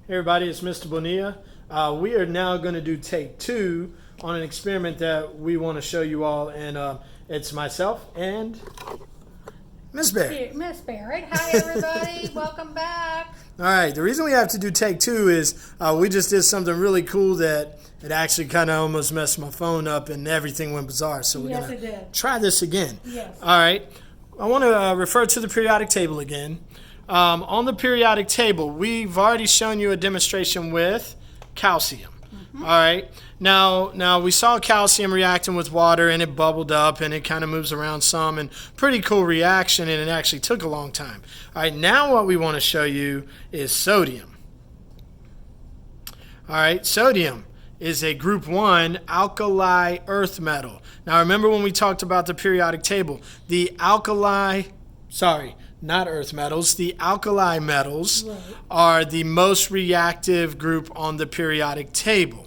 Hey everybody, it's Mr. Bonilla. We are now going to do take two on an experiment that we want to show you all, and it's myself and Miss Barrett. Miss Barrett. Hi, everybody. Welcome back. All right, the reason we have to do take two is we just did something really cool that it actually kind of almost messed my phone up and everything went bizarre. So we're Yes, going it to did. try this again. Yes. All right, I want to refer to the periodic table again. On the periodic table, we've already shown you a demonstration with calcium. All right. Now we saw calcium reacting with water, and it bubbled up, and it kind of moves around some, and pretty cool reaction, and it actually took a long time. All right. Now what we want to show you is sodium. All right. Sodium is a group 1 alkali earth metal. Now remember when we talked about the periodic table, the not earth metals, the alkali metals are the most reactive group on the periodic table.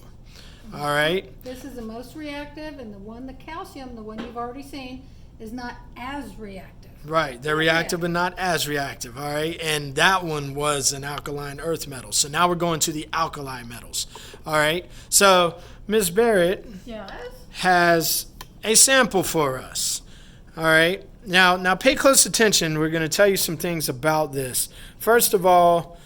All right? This is the most reactive, and the calcium, the one you've already seen, is not as reactive. Right. They're reactive but not as reactive. All right? And that one was an alkaline earth metal. So now we're going to the alkali metals. All right? So Ms. Barrett Yes. has a sample for us. All right? Now pay close attention. We're going to tell you some things about this. First of all,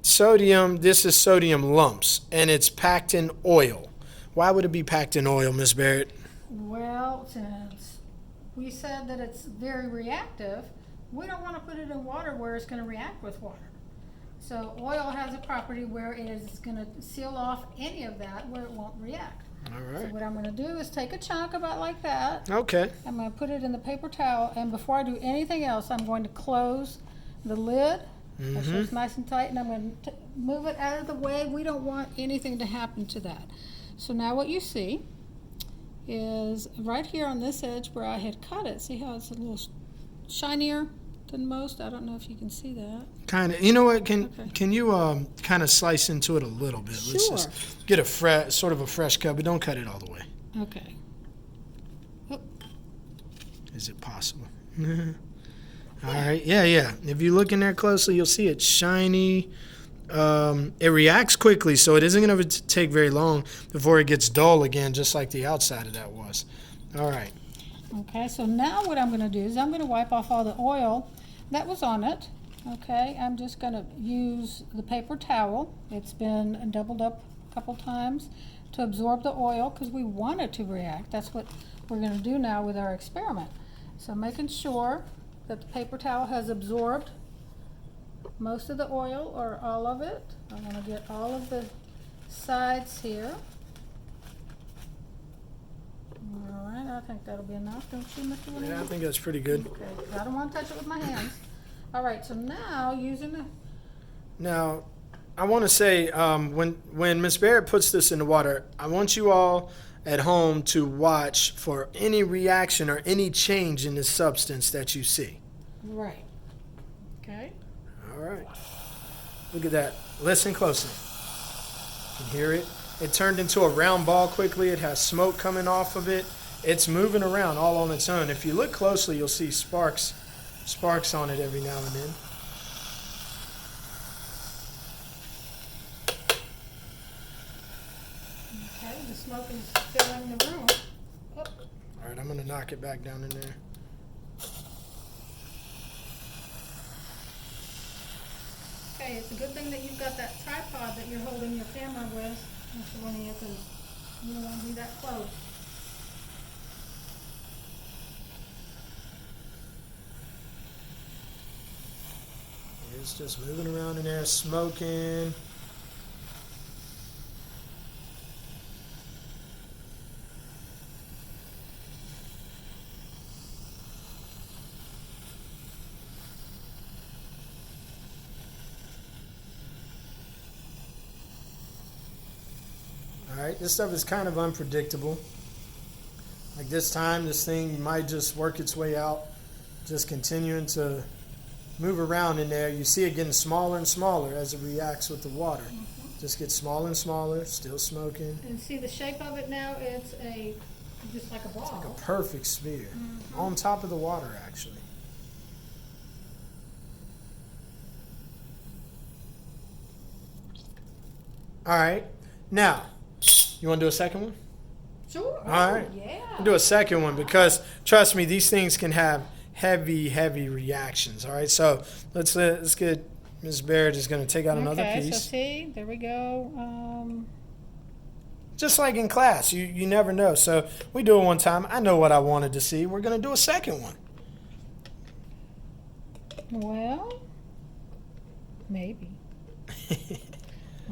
sodium, this is sodium lumps, and it's packed in oil. Why would it be packed in oil, Ms. Barrett? Well, since we said that it's very reactive, we don't want to put it in water where it's going to react with water. So oil has a property where it is going to seal off any of that where it won't react. All So right. what I'm going to do is take a chunk about like that. Okay. I'm going to put it in the paper towel, and before I do anything else, I'm going to close the lid. Make sure it's nice and tight, and I'm going to move it out of the way. We don't want anything to happen to that. So now what you see is right here on this edge where I had cut it. See how it's a little shinier than most? I don't know if you can see that. Kind of. You know what? Can Okay. can you kind of slice into it a little bit? Let's Sure. just get a sort of a fresh cut, but don't cut it all the way. Okay. Oh, Is it possible? All right. Yeah. If you look in there closely, you'll see it's shiny. It reacts quickly, so it isn't going to take very long before it gets dull again, just like the outside of that was. All right. okay, so now what I'm going to do is I'm going to wipe off all the oil that was on it. Okay, I'm just going to use the paper towel. It's been doubled up a couple times to absorb the oil because we want it to react. That's what we're going to do now with our experiment. So making sure that the paper towel has absorbed most of the oil or all of it. I want to get all of the sides here. All right, I think that'll be enough, don't you, Mr. Williams? Yeah, I think that's pretty good. Okay, 'cause I don't want to touch it with my hands. All right, so now using the, Now, I want to say when Miss Barrett puts this in the water, I want you all at home to watch for any reaction or any change in the substance that you see. right, okay, All right. Look at that. Listen closely. You can hear it. It turned into a round ball quickly. It has smoke coming off of it. It's moving around all on its own. If you look closely, you'll see sparks on it every now and then. okay, the smoke is filling the room. Oh, All right, I'm going to knock it back down in there. okay, it's a good thing that you've got that tripod that you're holding your camera with, Mr. Winnie, because you don't want to be that close. It's just moving around in there, smoking. All right, this stuff is kind of unpredictable. Like this time, this thing might just work its way out, just continuing to move around in there. You see it getting smaller and smaller as it reacts with the water. Just gets smaller and smaller, still smoking. And see the shape of it now, it's just like a ball. Like a perfect sphere on top of the water, actually. All right. Now, you want to do a second one? Sure. All right. Yeah. We'll do a second one because, trust me, these things can have heavy reactions. All right. So let's get Ms. Barrett is going to take out another Okay, piece. so see, there we go. Just like in class, you never know. So we do it one time. I know what I wanted to see. We're going to do a second one. Well, maybe.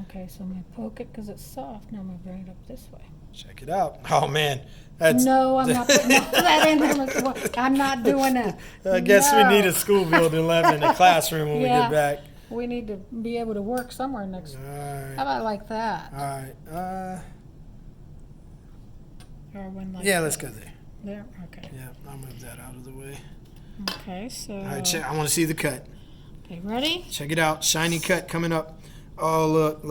Okay, so I'm going to poke it because it's soft. Now I'm going to bring it up this way. Check it out. Oh, man. That's, No, I'm not putting all that in there. I'm not doing that. I guess No. we need a school building left in the classroom when we Yeah. get back. We need to be able to work somewhere next. All How right. about like that? All right. Or one like Yeah, let's go there. there? Okay. Yeah, I'll move that out of the way. Okay, so. All right, check. I want to see the cut. Okay, ready? Check it out. Shiny cut coming up. Oh, look.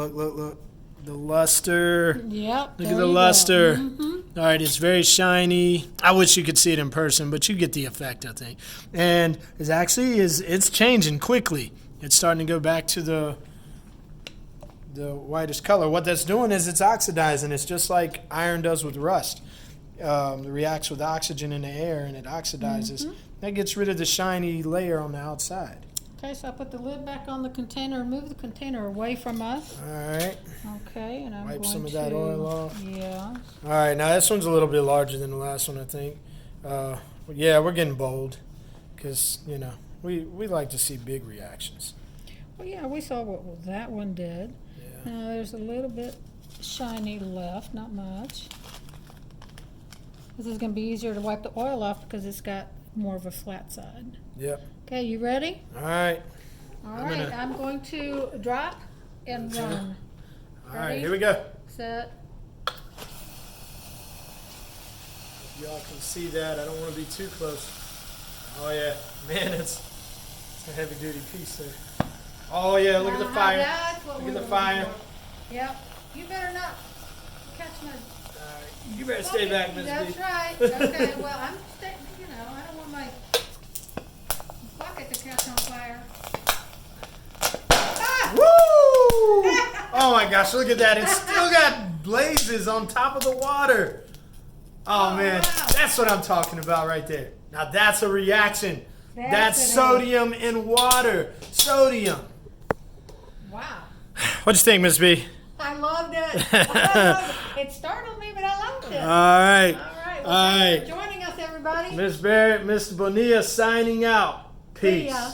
The luster. Yep. Look at the luster. All right, it's very shiny. I wish you could see it in person, but you get the effect, I think. And it's changing quickly. It's starting to go back to the whitish color. What that's doing is it's oxidizing. It's just like iron does with rust. It reacts with oxygen in the air and it oxidizes. That gets rid of the shiny layer on the outside. Okay, so I put the lid back on the container and move the container away from us. All right. Okay, and I'm Wipe going some of to. that oil off. Yeah. All right, now this one's a little bit larger than the last one, I think. Yeah, we're getting bold because, we like to see big reactions. Well, yeah, we saw what that one did. Yeah. Now there's a little bit shiny left, not much. This is going to be easier to wipe the oil off because it's got more of a flat side. Yep. Okay, you ready? All right. All I'm right, gonna- I'm going to drop and Okay. run. All right, Ready? here we go. Set. Y'all can see that. I don't want to be too close. Oh, yeah. Man, it's a heavy-duty piece there. Oh, yeah, look at the Now, fire. that's what Look we're at the looking fire. for. Yep. You better not catch my. All right. You better stay back, Miss That's B. right. Okay, well, I'm staying, I don't want my bucket to catch on fire. Ah! Woo! Oh, my gosh, look at that. It's still got blazes on top of the water. Oh, man. wow. That's what I'm talking about right there. Now, that's a reaction. That's That's it. sodium in water. Sodium. Wow. What'd you think, Miss B? I loved it. I loved it. It startled me, but I loved it. All right. All right. Well, All thanks right. for joining us, everybody. Miss Barrett, Mr. Bonilla signing out. See Peace. ya.